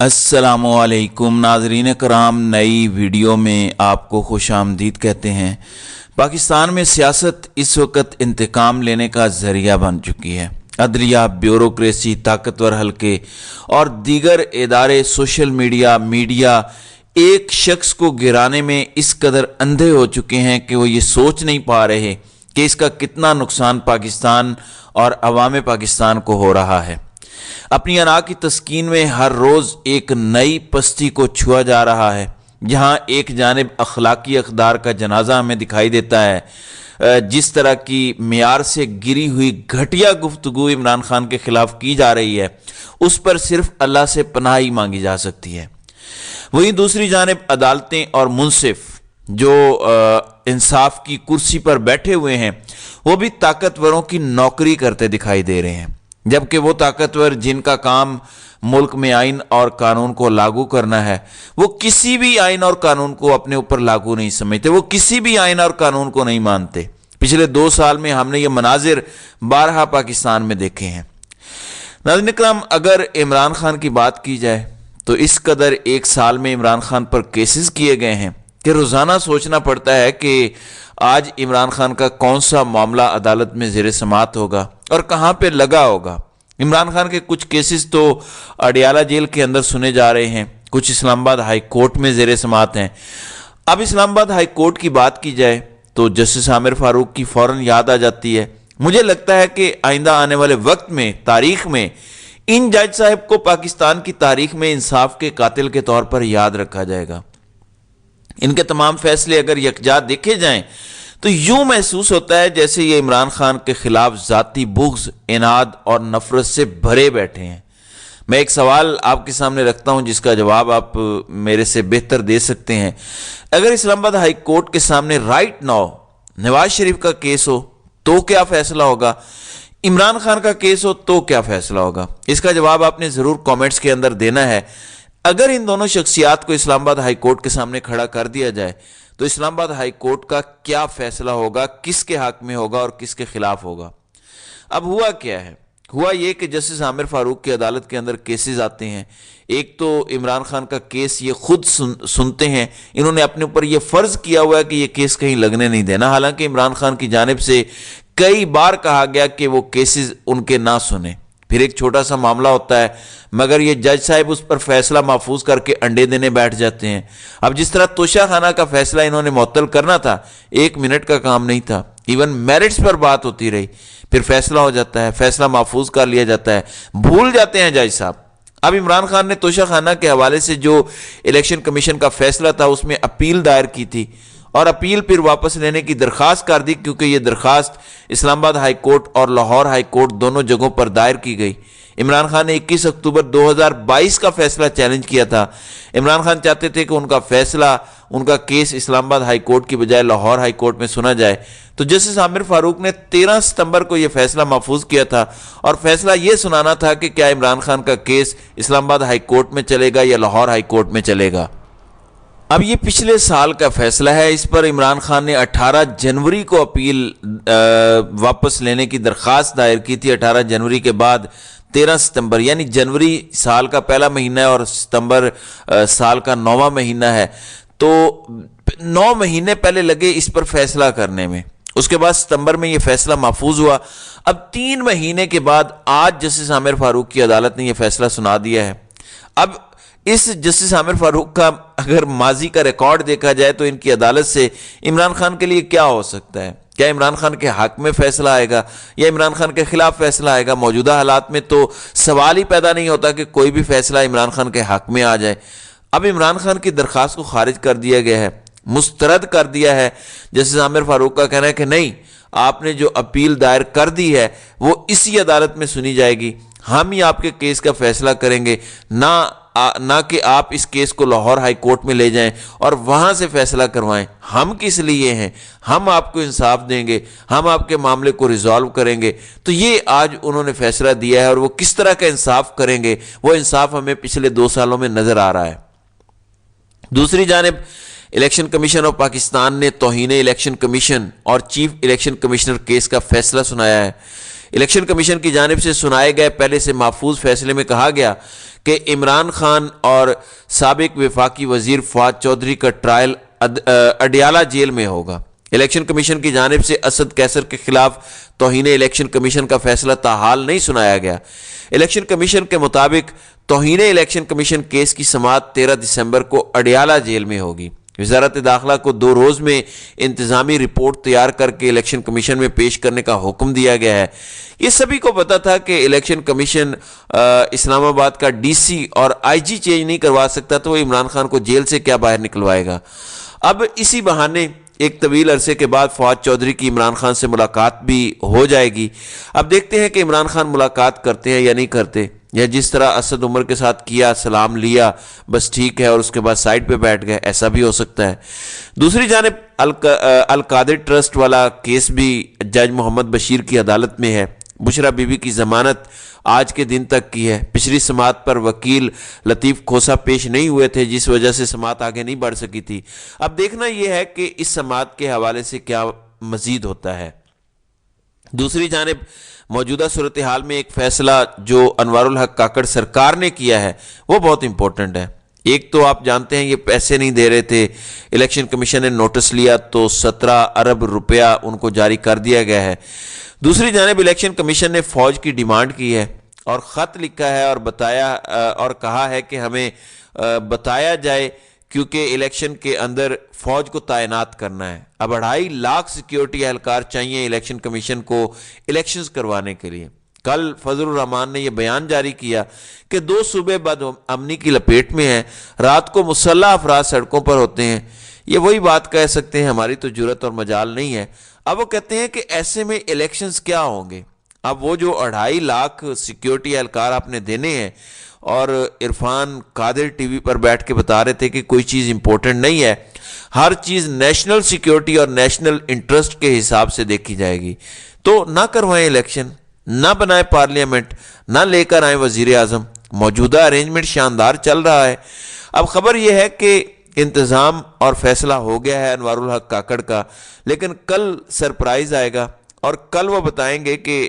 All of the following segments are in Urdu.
السلام علیکم ناظرین کرام، نئی ویڈیو میں آپ کو خوش آمدید کہتے ہیں۔ پاکستان میں سیاست اس وقت انتقام لینے کا ذریعہ بن چکی ہے۔ عدلیہ، بیوروکریسی، طاقتور حلقے اور دیگر ادارے، سوشل میڈیا ایک شخص کو گرانے میں اس قدر اندھے ہو چکے ہیں کہ وہ یہ سوچ نہیں پا رہے کہ اس کا کتنا نقصان پاکستان اور عوام پاکستان کو ہو رہا ہے۔ اپنی انا کی تسکین میں ہر روز ایک نئی پستی کو چھوا جا رہا ہے۔ جہاں ایک جانب اخلاقی اقدار کا جنازہ ہمیں دکھائی دیتا ہے، جس طرح کی معیار سے گری ہوئی گھٹیا گفتگو عمران خان کے خلاف کی جا رہی ہے، اس پر صرف اللہ سے پناہ ہی مانگی جا سکتی ہے۔ وہیں دوسری جانب عدالتیں اور منصف جو انصاف کی کرسی پر بیٹھے ہوئے ہیں، وہ بھی طاقتوروں کی نوکری کرتے دکھائی دے رہے ہیں، جبکہ وہ طاقتور جن کا کام ملک میں آئین اور قانون کو لاگو کرنا ہے، وہ کسی بھی آئین اور قانون کو اپنے اوپر لاگو نہیں سمجھتے، وہ کسی بھی آئین اور قانون کو نہیں مانتے۔ پچھلے 2 سال میں ہم نے یہ مناظر بارہا پاکستان میں دیکھے ہیں۔ ناظرین اکرام، اگر عمران خان کی بات کی جائے تو اس قدر 1 سال میں عمران خان پر کیسز کیے گئے ہیں کہ روزانہ سوچنا پڑتا ہے کہ آج عمران خان کا کون سا معاملہ عدالت میں زیر سماعت ہوگا اور کہاں پہ لگا ہوگا۔ عمران خان کے کچھ کیسز تو اڈیالہ جیل کے اندر سنے جا رہے ہیں، کچھ اسلام آباد ہائی کورٹ میں زیر سماعت ہیں۔ اب اسلام آباد ہائی کورٹ کی بات کی جائے تو جسٹس عامر فاروق کی فوراً یاد آ جاتی ہے۔ مجھے لگتا ہے کہ آئندہ آنے والے وقت میں، تاریخ میں، ان جج صاحب کو پاکستان کی تاریخ میں انصاف کے قاتل کے طور پر یاد رکھا جائے گا۔ ان کے تمام فیصلے اگر یکجا دیکھے جائیں تو یوں محسوس ہوتا ہے جیسے یہ عمران خان کے خلاف ذاتی بغض، اناد اور نفرت سے بھرے بیٹھے ہیں۔ میں ایک سوال آپ کے سامنے رکھتا ہوں جس کا جواب آپ میرے سے بہتر دے سکتے ہیں۔ اگر اسلام آباد ہائی کورٹ کے سامنے رائٹ ناؤ نواز شریف کا کیس ہو تو کیا فیصلہ ہوگا؟ عمران خان کا کیس ہو تو کیا فیصلہ ہوگا؟ اس کا جواب آپ نے ضرور کامنٹس کے اندر دینا ہے۔ اگر ان دونوں شخصیات کو اسلام آباد ہائی کورٹ کے سامنے کھڑا کر دیا جائے تو اسلام آباد ہائی کورٹ کا کیا فیصلہ ہوگا، کس کے حق میں ہوگا اور کس کے خلاف ہوگا؟ اب ہوا کیا ہے؟ ہوا یہ کہ جسٹس عامر فاروق کی عدالت کے اندر کیسز آتے ہیں۔ ایک تو عمران خان کا کیس یہ خود سنتے ہیں، انہوں نے اپنے اوپر یہ فرض کیا ہوا ہے کہ یہ کیس کہیں لگنے نہیں دینا، حالانکہ عمران خان کی جانب سے کئی بار کہا گیا کہ وہ کیسز ان کے نہ سنیں۔ پھر ایک چھوٹا سا معاملہ ہوتا ہے مگر یہ جج صاحب اس پر فیصلہ محفوظ کر کے انڈے دینے بیٹھ جاتے ہیں۔ اب جس طرح توشہ خانہ کا فیصلہ انہوں نے معطل کرنا تھا، 1 منٹ کا کام نہیں تھا، ایون میرٹس پر بات ہوتی رہی، پھر فیصلہ ہو جاتا ہے، فیصلہ محفوظ کر لیا جاتا ہے، بھول جاتے ہیں جج صاحب۔ اب عمران خان نے توشہ خانہ کے حوالے سے جو الیکشن کمیشن کا فیصلہ تھا اس میں اپیل دائر کی تھی اور اپیل پھر واپس لینے کی درخواست کر دی، کیونکہ یہ درخواست اسلام آباد ہائی کورٹ اور لاہور ہائی کورٹ دونوں جگہوں پر دائر کی گئی۔ عمران خان نے 21 اکتوبر 2022 کا فیصلہ چیلنج کیا تھا۔ عمران خان چاہتے تھے کہ ان کا فیصلہ، ان کا کیس اسلام آباد ہائی کورٹ کی بجائے لاہور ہائی کورٹ میں سنا جائے، تو جسٹس عامر فاروق نے 13 ستمبر کو یہ فیصلہ محفوظ کیا تھا اور فیصلہ یہ سنانا تھا کہ کیا عمران خان کا کیس اسلام آباد ہائی کورٹ میں چلے گا یا لاہور ہائی کورٹ میں چلے گا۔ اب یہ پچھلے سال کا فیصلہ ہے، اس پر عمران خان نے 18 جنوری کو اپیل واپس لینے کی درخواست دائر کی تھی۔ 18 جنوری کے بعد 13 ستمبر، یعنی جنوری سال کا پہلا مہینہ ہے اور ستمبر سال کا 9واں مہینہ ہے، تو 9 مہینے پہلے لگے اس پر فیصلہ کرنے میں۔ اس کے بعد ستمبر میں یہ فیصلہ محفوظ ہوا۔ اب 3 مہینے کے بعد آج جسٹس عامر فاروق کی عدالت نے یہ فیصلہ سنا دیا ہے۔ اب اس جسٹس عامر فاروق کا اگر ماضی کا ریکارڈ دیکھا جائے تو ان کی عدالت سے عمران خان کے لیے کیا ہو سکتا ہے؟ کیا عمران خان کے حق میں فیصلہ آئے گا یا عمران خان کے خلاف فیصلہ آئے گا؟ موجودہ حالات میں تو سوال ہی پیدا نہیں ہوتا کہ کوئی بھی فیصلہ عمران خان کے حق میں آ جائے۔ اب عمران خان کی درخواست کو خارج کر دیا گیا ہے، مسترد کر دیا ہے۔ جسٹس عامر فاروق کا کہنا ہے کہ نہیں، آپ نے جو اپیل دائر کر دی ہے وہ اسی عدالت میں سنی جائے گی، ہم ہی آپ کے کیس کا فیصلہ کریں گے، نہ کہ آپ اس کیس کو لاہور ہائی کورٹ میں لے جائیں اور وہاں سے فیصلہ کروائیں۔ ہم کس لیے ہیں؟ ہم آپ کو انصاف دیں گے، ہم آپ کے معاملے کو ریزالو کریں گے۔ تو یہ آج انہوں نے فیصلہ دیا ہے اور وہ کس طرح کا انصاف کریں گے، وہ انصاف ہمیں پچھلے 2 سالوں میں نظر آ رہا ہے۔ دوسری جانب الیکشن کمیشن آف پاکستان نے توہین الیکشن کمیشن اور چیف الیکشن کمشنر کیس کا فیصلہ سنایا ہے۔ الیکشن کمیشن کی جانب سے سنائے گئے پہلے سے محفوظ فیصلے میں کہا گیا کہ عمران خان اور سابق وفاقی وزیر فواد چودھری کا ٹرائل اڈیالہ جیل میں ہوگا۔ الیکشن کمیشن کی جانب سے اسد کیسر کے خلاف توہین الیکشن کمیشن کا فیصلہ تاحال نہیں سنایا گیا۔ الیکشن کمیشن کے مطابق توہین الیکشن کمیشن کیس کی سماعت 13 دسمبر کو اڈیالہ جیل میں ہوگی۔ وزارت داخلہ کو 2 روز میں انتظامی رپورٹ تیار کر کے الیکشن کمیشن میں پیش کرنے کا حکم دیا گیا ہے۔ یہ سبھی کو پتا تھا کہ الیکشن کمیشن اسلام آباد کا ڈی سی اور آئی جی چینج نہیں کروا سکتا، تو وہ عمران خان کو جیل سے کیا باہر نکلوائے گا۔ اب اسی بہانے ایک طویل عرصے کے بعد فواد چودھری کی عمران خان سے ملاقات بھی ہو جائے گی۔ اب دیکھتے ہیں کہ عمران خان ملاقات کرتے ہیں یا نہیں کرتے، یا جس طرح اسد عمر کے ساتھ کیا، سلام لیا، بس ٹھیک ہے، اور اس کے بعد سائڈ پہ بیٹھ گئے، ایسا بھی ہو سکتا ہے۔ دوسری جانب القادر ٹرسٹ والا کیس بھی جج محمد بشیر کی عدالت میں ہے۔ بشرا بی بی کی ضمانت آج کے دن تک کی ہے۔ پچھلی سماعت پر وکیل لطیف کھوسا پیش نہیں ہوئے تھے، جس وجہ سے سماعت آگے نہیں بڑھ سکی تھی۔ اب دیکھنا یہ ہے کہ اس سماعت کے حوالے سے کیا مزید ہوتا ہے۔ دوسری جانب موجودہ صورتحال میں ایک فیصلہ جو انوار الحق کاکڑ سرکار نے کیا ہے وہ بہت امپورٹنٹ ہے۔ ایک تو آپ جانتے ہیں یہ پیسے نہیں دے رہے تھے، الیکشن کمیشن نے نوٹس لیا تو 17 ارب روپیہ ان کو جاری کر دیا گیا ہے۔ دوسری جانب الیکشن کمیشن نے فوج کی ڈیمانڈ کی ہے اور خط لکھا ہے اور بتایا اور کہا ہے کہ ہمیں بتایا جائے، کیونکہ الیکشن کے اندر فوج کو تعینات کرنا ہے۔ اب 2.5 لاکھ سیکیورٹی اہلکار چاہیے الیکشن کمیشن کو الیکشنز کروانے کے لیے۔ کل فضل الرحمان نے یہ بیان جاری کیا کہ 2 صوبے بد امنی کی لپیٹ میں ہیں، رات کو مسلح افراد سڑکوں پر ہوتے ہیں۔ یہ وہی بات کہہ سکتے ہیں، ہماری تو جرت اور مجال نہیں ہے۔ اب وہ کہتے ہیں کہ ایسے میں الیکشنز کیا ہوں گے؟ اب وہ جو 2.5 لاکھ سیکیورٹی اہلکار آپ نے دینے ہیں، اور عرفان قادر ٹی وی پر بیٹھ کے بتا رہے تھے کہ کوئی چیز امپورٹنٹ نہیں ہے، ہر چیز نیشنل سیکیورٹی اور نیشنل انٹرسٹ کے حساب سے دیکھی جائے گی، تو نہ کروائیں الیکشن، نہ بنائیں پارلیمنٹ، نہ لے کر آئیں وزیر اعظم۔ موجودہ ارینجمنٹ شاندار چل رہا ہے۔ اب خبر یہ ہے کہ انتظام اور فیصلہ ہو گیا ہے انوار الحق کاکڑ کا، لیکن کل سرپرائز آئے گا اور کل وہ بتائیں گے کہ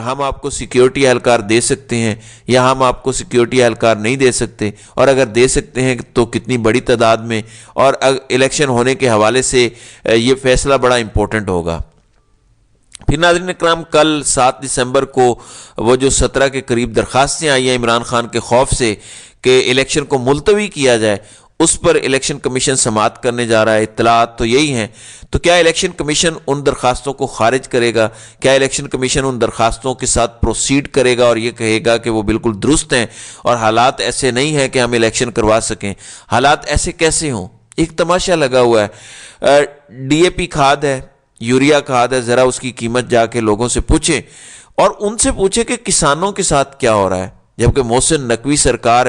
ہم آپ کو سیکیورٹی اہلکار دے سکتے ہیں یا ہم آپ کو سیکیورٹی اہلکار نہیں دے سکتے، اور اگر دے سکتے ہیں تو کتنی بڑی تعداد میں، اور الیکشن ہونے کے حوالے سے یہ فیصلہ بڑا امپورٹنٹ ہوگا۔ پھر ناظرین اکرام، کل 7 دسمبر کو وہ جو 17 کے قریب درخواستیں آئی ہیں عمران خان کے خوف سے کہ الیکشن کو ملتوی کیا جائے، اس پر الیکشن کمیشن سماعت کرنے جا رہا ہے۔ اطلاعات تو یہی ہیں، تو کیا الیکشن کمیشن ان درخواستوں کو خارج کرے گا؟ کیا الیکشن کمیشن ان درخواستوں کے ساتھ پروسیڈ کرے گا اور یہ کہے گا کہ وہ بالکل درست ہیں اور حالات ایسے نہیں ہیں کہ ہم الیکشن کروا سکیں؟ حالات ایسے کیسے ہوں؟ ایک تماشا لگا ہوا ہے۔ ڈی اے پی کھاد ہے، یوریا کھاد ہے، ذرا اس کی قیمت جا کے لوگوں سے پوچھیں، اور ان سے پوچھیں کہ کسانوں کے ساتھ کیا ہو رہا ہے، جبکہ محسن نقوی سرکار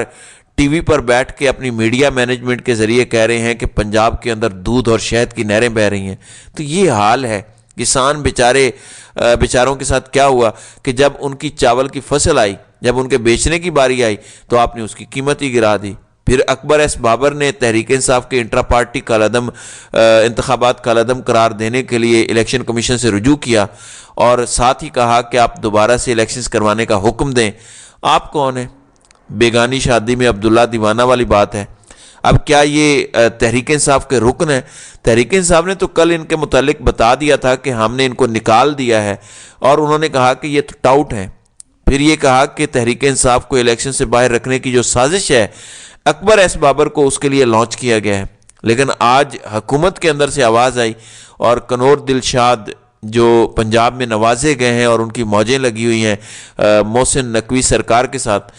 ٹی وی پر بیٹھ کے اپنی میڈیا مینجمنٹ کے ذریعے کہہ رہے ہیں کہ پنجاب کے اندر دودھ اور شہد کی نہریں بہہ رہی ہیں۔ تو یہ حال ہے کسان بیچاروں کے ساتھ کیا ہوا کہ جب ان کی چاول کی فصل آئی، جب ان کے بیچنے کی باری آئی تو آپ نے اس کی قیمت ہی گرا دی۔ پھر اکبر ایس بابر نے تحریک انصاف کے انٹرا پارٹی کالعدم انتخابات کالعدم قرار دینے کے لیے الیکشن کمیشن سے رجوع کیا اور ساتھ ہی کہا کہ آپ دوبارہ سے الیکشنز کروانے کا حکم دیں۔ آپ کون ہیں؟ بیگانی شادی میں عبداللہ دیوانہ والی بات ہے۔ اب کیا یہ تحریک انصاف کے رکن ہیں؟ تحریک انصاف نے تو کل ان کے متعلق بتا دیا تھا کہ ہم نے ان کو نکال دیا ہے، اور انہوں نے کہا کہ یہ تو ٹاؤٹ ہیں۔ پھر یہ کہا کہ تحریک انصاف کو الیکشن سے باہر رکھنے کی جو سازش ہے، اکبر ایس بابر کو اس کے لیے لانچ کیا گیا ہے، لیکن آج حکومت کے اندر سے آواز آئی اور کنور دلشاد جو پنجاب میں نوازے گئے ہیں اور ان کی موجیں لگی ہوئی ہیں محسن نقوی سرکار کے ساتھ،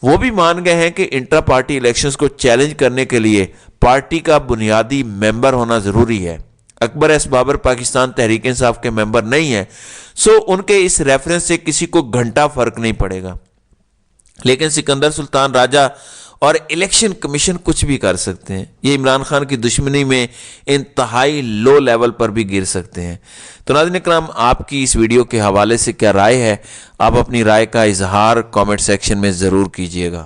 وہ بھی مان گئے ہیں کہ انٹرا پارٹی الیکشنز کو چیلنج کرنے کے لیے پارٹی کا بنیادی ممبر ہونا ضروری ہے۔ اکبر ایس بابر پاکستان تحریک انصاف کے ممبر نہیں ہیں، سو ان کے اس ریفرنس سے کسی کو گھنٹہ فرق نہیں پڑے گا، لیکن سکندر سلطان راجہ اور الیکشن کمیشن کچھ بھی کر سکتے ہیں۔ یہ عمران خان کی دشمنی میں انتہائی لو لیول پر بھی گر سکتے ہیں۔ تو ناظرین اکرام، آپ کی اس ویڈیو کے حوالے سے کیا رائے ہے؟ آپ اپنی رائے کا اظہار کامنٹ سیکشن میں ضرور کیجیے گا۔